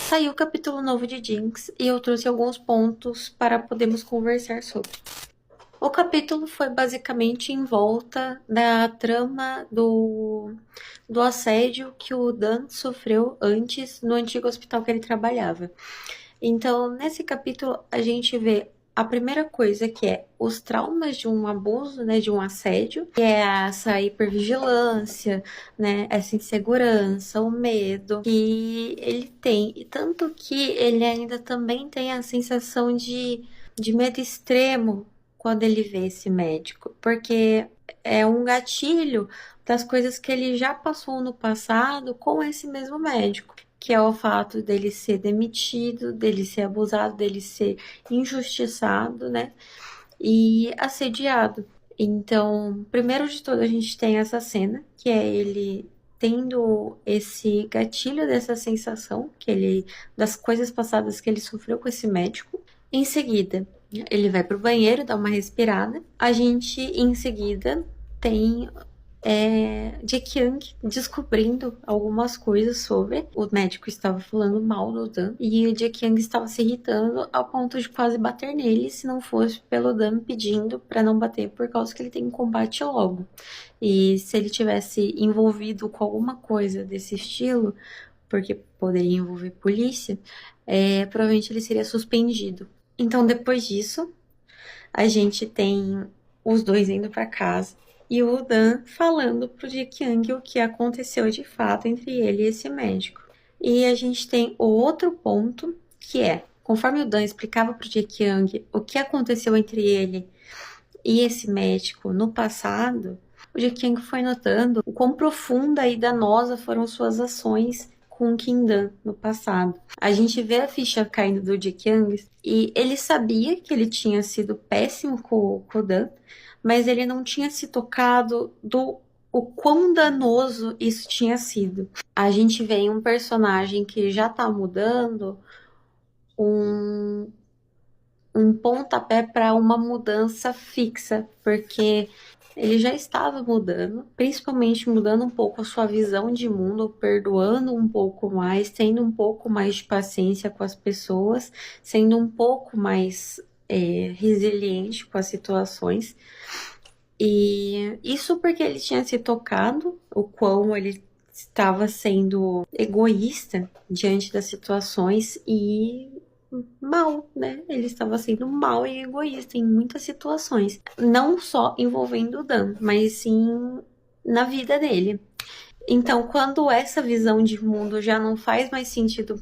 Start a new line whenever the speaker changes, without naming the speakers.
Saiu o capítulo novo de Jinx e eu trouxe alguns pontos para podermos conversar sobre. O capítulo foi basicamente em volta da trama do assédio que o Dan sofreu antes no antigo hospital que ele trabalhava. Então, nesse capítulo, a gente vê a primeira coisa que é os traumas de um abuso, né, de um assédio, que é essa hipervigilância, né, essa insegurança, o medo que ele tem. E tanto que ele ainda também tem a sensação de medo extremo quando ele vê esse médico, porque é um gatilho das coisas que ele já passou no passado com esse mesmo médico, que é o fato dele ser demitido, dele ser abusado, dele ser injustiçado, né? E assediado. Então, primeiro de tudo, a gente tem essa cena, que é ele tendo esse gatilho dessa sensação das coisas passadas que ele sofreu com esse médico. Em seguida, ele vai pro banheiro, dá uma respirada. A gente, em seguida, tem Jae Kyung descobrindo algumas coisas sobre. O médico estava falando mal do Dan e o Jae Kyung estava se irritando ao ponto de quase bater nele se não fosse pelo Dan pedindo para não bater por causa que ele tem um combate logo. E se ele tivesse envolvido com alguma coisa desse estilo, porque poderia envolver polícia, provavelmente ele seria suspendido. Então, depois disso, a gente tem os dois indo para casa e o Dan falando pro Jae Kyung o que aconteceu de fato entre ele e esse médico. E a gente tem o outro ponto, que é, conforme o Dan explicava pro Jae Kyung o que aconteceu entre ele e esse médico no passado, o Jae Kyung foi notando o quão profunda e danosa foram suas ações com o Kim Dan no passado. A gente vê a ficha caindo do Jae Kyung e ele sabia que ele tinha sido péssimo com o Dan, mas ele não tinha se tocado do o quão danoso isso tinha sido. A gente vê em um personagem que já tá mudando um pontapé para uma mudança fixa, porque ele já estava mudando, principalmente mudando um pouco a sua visão de mundo, perdoando um pouco mais, tendo um pouco mais de paciência com as pessoas, sendo um pouco mais resiliente com as situações. E isso porque ele tinha se tocado o quão ele estava sendo egoísta diante das situações e mal, né? Ele estava sendo mal e egoísta em muitas situações, não só envolvendo o Dan, mas sim na vida dele. Então, quando essa visão de mundo já não faz mais sentido